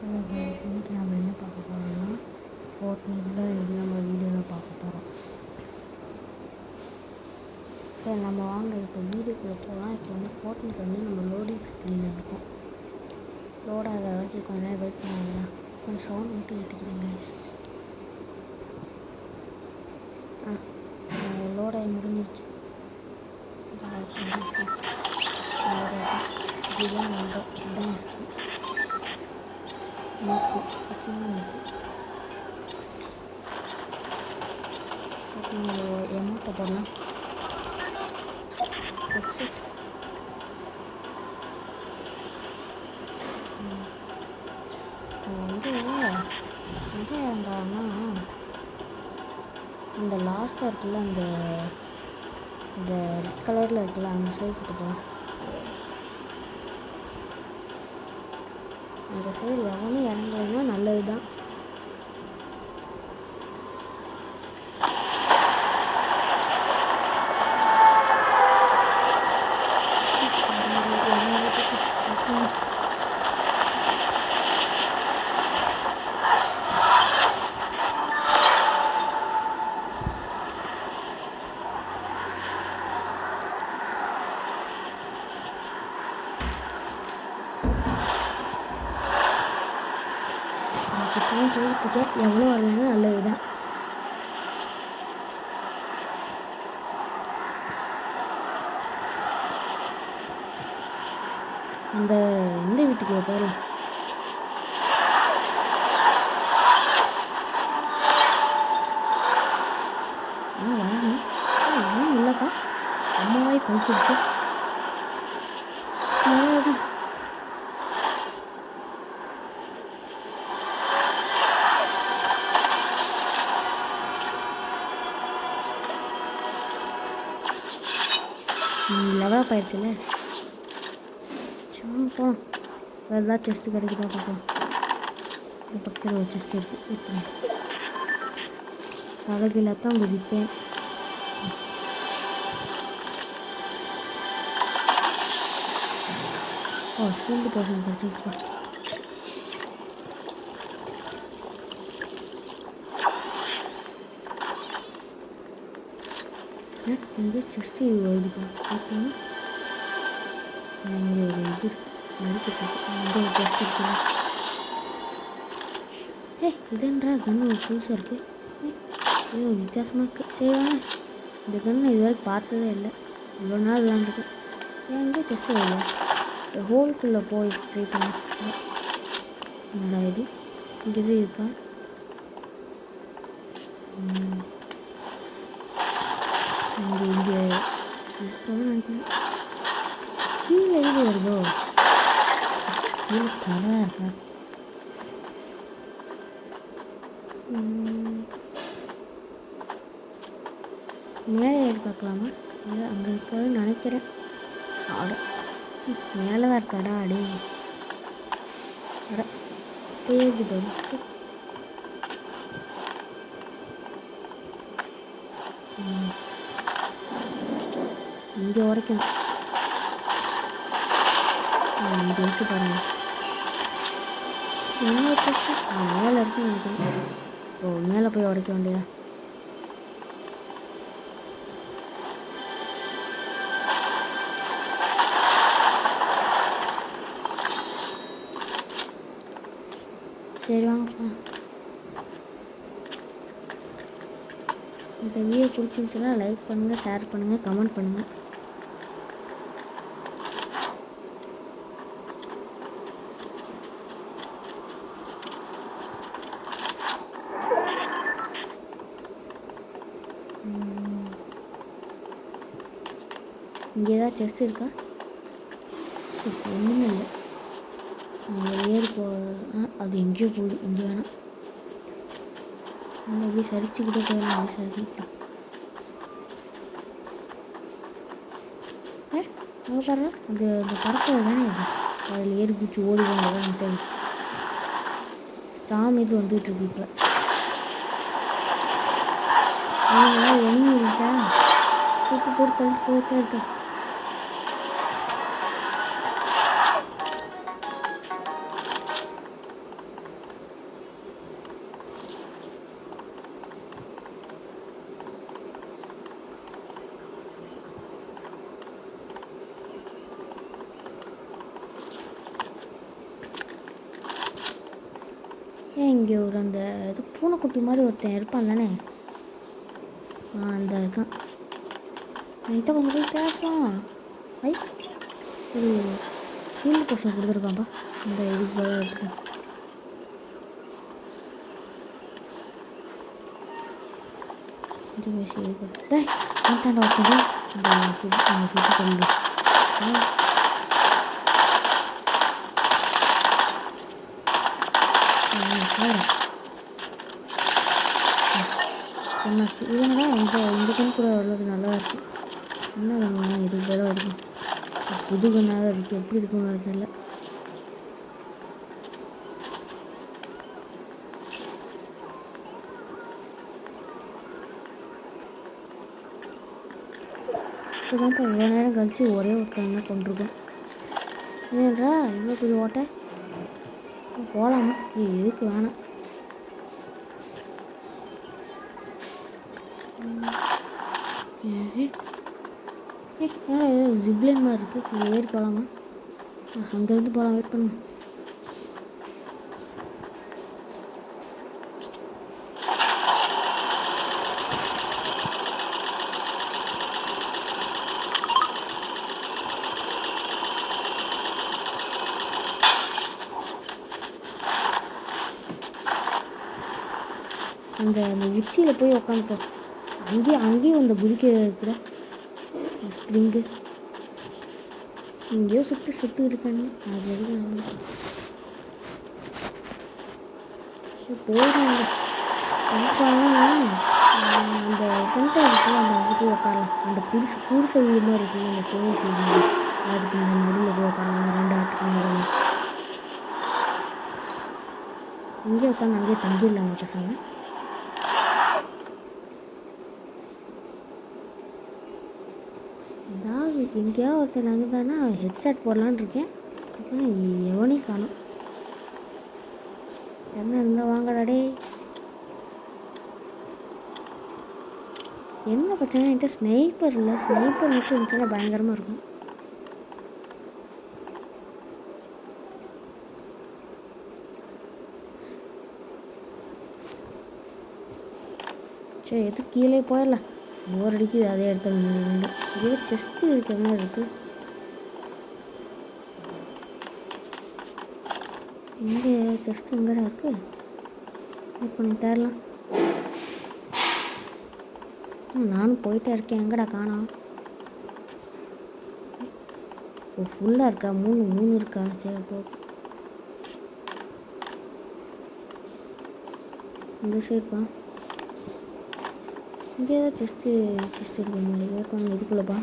Hello guys, இன்றைக்கி நம்ம என்ன பார்க்க போகிறோம்னா ஃபோர்ட்நைட் தான் இன்றைக்கி நம்ம வீடியோவில் பார்க்க போகிறோம். சரி, நம்ம வாங்க இப்போ வீடியோக்குள்ளே போகலாம். இப்போ வந்து ஃபோர்ட்நைட் வந்து நம்ம லோடிங் ஸ்க்ரீனில் இருக்கும். லோட் ஆகிற வரைக்கும் கொஞ்சம் நேரம் வெயிட் பண்ணாங்களா, கொஞ்சம் சவுண்ட் மட்டும் ஏற்றிக்கிறேன் கைஸ். லோட் ஆகி முடிஞ்சிருச்சு. இதுதான் நம்ம இதுதான் மூக்கு சத்தியமாக மூக்கு எமௌண்ட்டை போடலாம். வந்து எங்கேன்னா இந்த லாஸ்ட்டாக இருக்குல்ல, இந்த ரெட் கலரில் இருக்குல்ல, அந்த சைடு கிட்ட போகலாம். அந்த சைடு எவனும் இறங்குறதுனா நல்லது தான். போயிட்டுருக்கேன், எவ்வளோ வரலன்னா நல்லது தான். அந்த இந்த வீட்டுக்கு போயிடலாம். வரணும் ஒன்றும் இல்லைப்பா, அம்மாவே பழிச்சிருச்சு. நல்லதுதான். லெவலப் ஆயிடுச்சுல்ல. சும்மா போகலாம். வேறு ஏதாவது செஸ்ட்டு கிடைக்குதா பார்க்கலாம். இந்த பக்கத்தில் ஒரு செஸ்ட் இருக்குது, இருக்கேன். தலைகீழ தான் குதிப்பேன். Shield person கிடச்சிருப்பா. இங்கே செஸ்ட்டு வருதுப்பா. பார்த்தீங்கன்னா இங்கே ஒரு இது நறுக்கு இங்கே ஒரு செஸ்ட் இருக்குது. இதன்றா கன்று ஒரு புதுசாக இருக்குது. ஏதோ வித்தியாசமாக இருக்குது. சரி வாங்க, இந்த கன்று இது வரைக்கும் பார்த்ததே இல்லை. இவ்வளோ நாள் விளாண்டுருக்கு. எங்கே செஸ்ட்டு வரல. ஹோல்குள்ளே போய் ட்ரை பண்ண நல்லா இது இங்கே எதுவும் இருக்கா? இங்கே இருக்கதான் நினைக்கிறேன். கீழே இது வருதோ, கீழே தலை இருக்கா? மேலே ஏறி பார்க்கலாமா? இல்லை, அங்கே இருக்காதுன்னு நினைக்கிறேன். மேலே தான் இருக்காடா. அடே அட தேடி பறிச்சு. இங்கே உடைக்கணும். இங்கே இருக்கு பாருங்க. என்ன மேலே இருக்குன்னு நினைக்கிறேன். ஓ, மேலே போய் உடைக்க வேண்டியதா. சரி வாங்கப்பா. இந்த வீடியோ பிடிச்சிருந்துச்சுன்னா லைக் பண்ணுங்கள், ஷேர் பண்ணுங்கள், கமெண்ட் பண்ணுங்கள். இங்கே ஏதாவது செஸ்ட் இருக்கா? சரி, ஒன்றுமே இல்லை. ஏறி அது எங்கேயோ போகுது. இங்கே வேணாம், நம்ம எப்படி சரிச்சுக்கிட்டே போயிடலாம். அப்படி சரிக்கிட்டோம். அங்கே பாரு, அந்த பறக்கிறது தானே இது. அதில் ஏறி பூச்சி ஓடுவாங்க தான். சரி, ஸ்டாம் இது வந்துகிட்டு இருக்கு. இப்போ எனிமி இருந்துச்சா சூப்பு போட்டு தள்ளி போயிட்டே இருக்கேன். ஏன் இங்கே ஒரு அந்த ஏதோ பூனைக்குட்டி மாதிரி ஒருத்தன் இருப்பான் தானே? அந்த இருக்கான். என்கிட்ட கொஞ்சம் போய் பேசலாம். ஐ ஒரு ஷீல்டு போர்ஷன் கொடுத்துருக்கான்ப்பா. இந்த இதுக்கு பதிலாக எடுத்துக்கேன். கொஞ்சம் பேசி இருக்கு. டேய் தாண்டா ஒருத்தன் இந்த சுற்றி சொல்லு. என்னாச்சு இதுனா இந்த கண் கூட ஓரளவுக்கு நல்லா இருக்குது. என்ன வேணும் இதுக்கு பதிலாக இருக்கும். புது கண்ணாக இருக்குது. எப்படி இருக்குன்னு தெரியல. இப்போதான்ப்பா இவ்வளோ நேரம் கழிச்சு ஒரே ஒருத்தன் தான் கொண்டிருக்கோம். ஏன்றா இவ்வளோ பெரிய ஓட்டை போகலாமா? எதுக்கு வேணாம். ஏன்னா ஏதோ ஜிப்லைன் மாதிரி இருக்குது. இங்கே ஏறி போகலாமா? அங்கேருந்து போகலாம். வெயிட் பண்ணுங்க. அந்த உச்சியில் போய் உக்காந்துப்போ. அங்கேயும் அந்த குதிக்க இருக்கிற ஸ்ப்ரிங்கு எங்கேயோ சுற்றி செத்து இருக்காங்க. அது வரைக்கும் போயிடும். அந்த சென்டர் இருக்குல்ல, அந்த அங்கே போய் உட்காரலாம். அந்த குடிசை வீடு மாதிரி இருக்குல்ல, அந்த கோவில் வீடு, அதுக்கு இந்த நடுவில் போய் உட்காரலாம். 2 ஆட்டுக்கு நடுவில் இங்கேயே உட்காந்து அங்கேயே தங்கிடலாம். பேசாமல் அதாவது எங்கேயாவது ஒருத்தர் நங்குதானா ஹெட்செட் போடலான்னு இருக்கேன். அப்புறம் எவனையும் காணும். என்ன இருந்தால் வாங்கடாடே. என்ன பிரச்சனை என்கிட்ட ஸ்னைப்பர் இல்லை. ஸ்னைப்பர் மட்டும் இருந்துச்சுன்னா பயங்கரமாக இருக்கும். சரி எது கீழே போயிடலாம். போர் அடிக்குது. அதே இடத்துல இதே செஸ்ட்டு இருக்கிற மாதிரி இருக்குது. இங்கே செஸ்ட்டு எங்கடா இருக்குது? இப்போ நம்ம தேடலாம். நானும் போயிட்டே இருக்கேன். எங்கடா காணோம்? ஓ ஃபுல்லாக இருக்கா? 3 இருக்கா? சரி போ. இந்த சைடுப்பா. இங்கே ஏதோ செஸ்ட்டு இருக்கிற மாதிரி ஓப்பன் இதுக்குள்ளப்பா.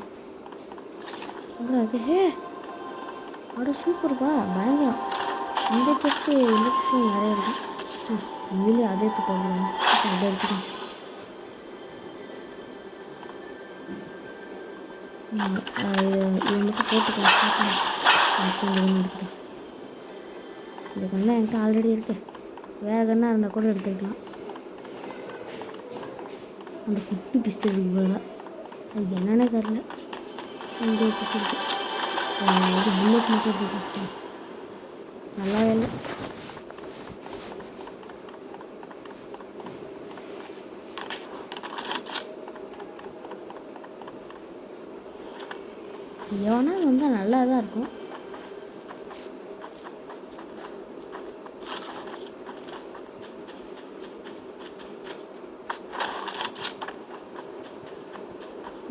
எங்கடா இருக்கு? ஹே அட சூப்பர்ப்பா, பயங்கரம். இந்த செஸ்ட்டு நிறைய இருக்கும். இதுலேயே அதை எடுத்து போகலாம். அதை எடுத்துக்கலாம். இது மட்டும் போட்டுக்கலாம். எடுத்துக்கலாம். இந்த கண்ணா என்கிட்ட ஆல்ரெடி இருக்கு. வேறு கண்ணாக இருந்தால் கூட எடுத்துக்கலாம். அந்த குட்டி பிஸ்டல் இவ்வளோ அது என்னென்ன தெரில. இங்கே இருக்கு. இது புல்லட் மட்டும் இருக்கு. நல்லா இல்லை. எவனா வந்தால் நல்லா தான் இருக்கும்.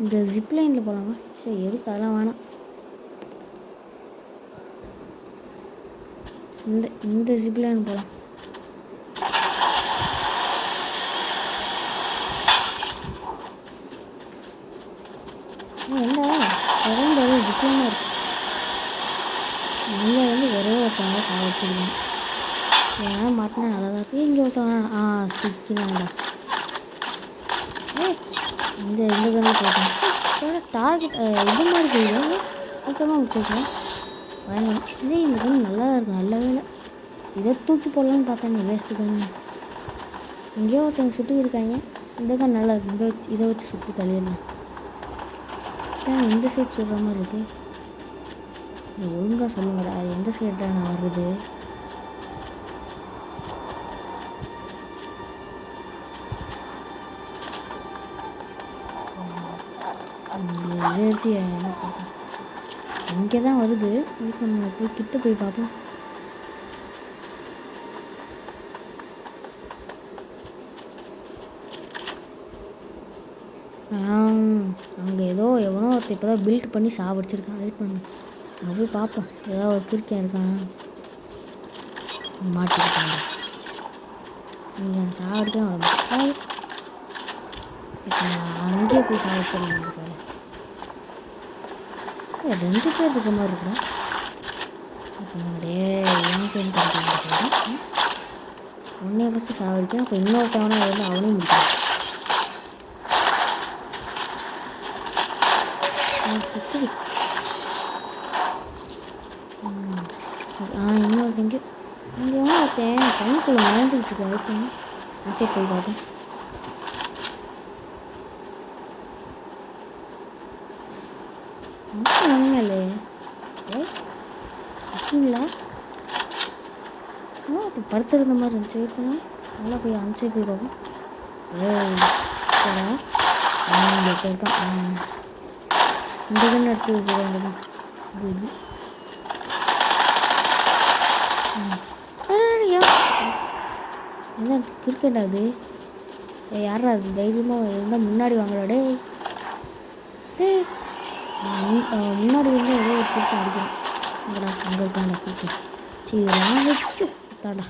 இந்த ஜிப்லைனில் போகலாமா? சரி எதுக்கு அதெல்லாம் வேணாம். இந்த ஜிப்லைன் போகலாம். என்ன தொடர்ந்து ஒரே ஜிப்லைனாக இருக்குது. இங்கே ஒரே ஒருத்தவங்க வச்சுருக்கேன். ஏன்னா மாற்றினா நல்லா தான் இருக்குது. இங்கே ஒருத்தவங்க சிக்கினாண்டா. இந்த கண்ணு போட்டேன். டார்கெட் இது மாதிரி போயிடும். சீக்கிரமாக முடிச்சிருக்கேன். பயங்கரம். இந்த கண்ணு நல்லா தான் இருக்குது. நல்ல வேலை. இதை தூக்கி போடலான்னு பார்த்தேன். வேஸ்ட்டு கண்ணு. எங்கேயோ ஒருத்தவங்க சுற்றி இருக்காங்க. இந்த கண்ணு நல்லா இருக்குது. இதை வச்சு சுற்றி தள்ளிடலாம். ஏன் இந்த சைடு சொல்கிற மாதிரி இருக்குது? ஒழுங்காக சொல்லுங்கடா. எந்த சைடு தான் நான் வருது? இதை எடுத்து என்ன பார்ப்போம். இங்கே தான் வருது. இதுக்கு நம்ம போய் கிட்ட போய் பார்ப்போம். அங்கே எவனோ ஒருத்தர் இப்போ தான் பில்ட் பண்ணி சாவடிச்சிருக்கான். வெயிட் பண்ணு, நான் போய் பார்ப்போம். ஏதாவது ஒரு கிறுக்கன் இருக்கானா. மாட்டிக்கிட்டாங்க. நீங்கள் சாவடிக்க இப்போ நான் அங்கேயே போய் சாவடிச்சிருந்தேன். 2 பேர் இருக்க மாதிரி இருக்கிறேன். இப்போ நம்மளே ஏன் பெண் கிடைக்க ஒன்றே ஃபஸ்ட்டு சாவடிக்கேன். அப்போ இன்னொருத்தவனா வந்து அவனையும் முடிக்கும். சுற்றி இன்னொருத்தங்க இங்கே ஒருத்தன் தண்ணிக்குள்ளே மறந்துக்கிட்டு இருக்கேன். வெயிட் பண்ணி அச்சே போய் பார்ப்போம். ஒன்றுமே இருக்கீங்களா? இப்போ படுத்துருந்த மாதிரி இருந்துச்சு. வெயிட் பண்ணி நல்லா போய் அனுப்பிச்சே போய் பார்ப்போம். இருக்கான். இந்த கண்ணு எடுத்து வைக்கிறேன். என்ன கிரிக்கெட்டா அது? யாரா அது? தைரியமாக இருந்தால் முன்னாடி வாங்கலாடே. முன்னாடி வந்து ஏதோ ஒரு கிரிக்கெட் அடிக்கிறேன். இங்கடா அங்கே இருக்காண்டா கிரிக்கெட். சரி இதெல்லாம் வச்சு தாண்டா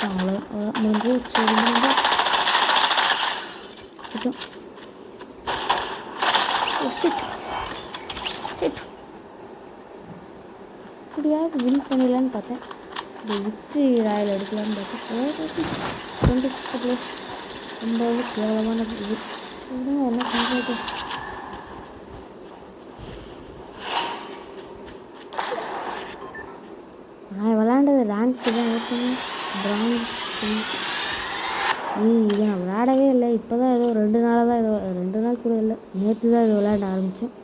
அவ்வளோ முடிஞ்சு சரி எப்படியாவது வின் பண்ணிடலான்னு பார்த்தேன். இந்த விக்ட்ரி ராயல் எடுக்கலான்னு பார்த்தேன். 26 ப்ளஸ் ரொம்பவே கேவலமான இது. என்ன பண்ணுறது? நான் விளாண்டது ரேங்க்கு தான். ஓகேங்க பிரான்ஸ் இதை நான் விளையாடவே இல்லை. இப்போ தான் ஏதோ 2 நாளாக தான், ஏதோ 2 நாள் கூட இல்லை, நேற்று தான் இது விளையாட ஆரம்பித்தேன்.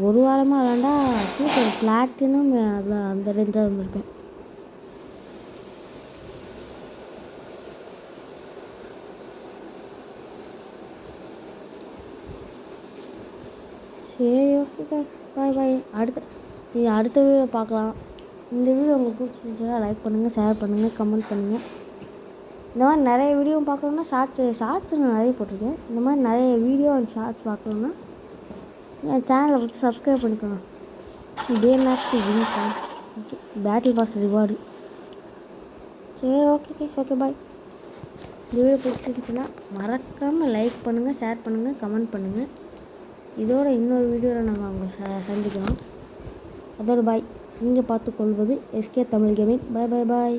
ஒரு வாரமாக விளாண்டா அட்லீஸ்ட் ஒரு பிளாட்டினும் அதில் அந்த ரேஞ்சாக இருந்திருப்பேன். சரி ஓகே பாய் பாய். அடுத்த வீடியோ பார்க்கலாம். இந்த வீடியோ உங்களுக்கு பிடிச்சிருந்துச்சுன்னா லைக் பண்ணுங்கள், ஷேர் பண்ணுங்கள், கமெண்ட் பண்ணுங்கள். இந்த மாதிரி நிறைய வீடியோ பார்க்கணுன்னா ஷார்ட்ஸ் நான் நிறைய போட்டிருக்கேன். இந்த மாதிரி நிறைய வீடியோ அண்ட் ஷார்ட்ஸ் பார்க்கணுன்னா என் சேனலை ஃபஸ்ட்டு சப்ஸ்கிரைப் பண்ணிக்கோங்க. Day max win sir. Okay battle pass reward. சரி ஓகே பாய். இந்த வீடியோ பிடிச்சிருந்துச்சுன்னா மறக்காமல் லைக் பண்ணுங்கள், ஷேர் பண்ணுங்கள், கமெண்ட் பண்ணுங்கள். இதோட இன்னொரு வீடியோவில் நாங்கள் உங்களை சந்திக்கிறோம். அதோட பாய். நீங்கள் பார்த்துக்கொள்வது எஸ்கே தமிழ் கேமிங். பாய்.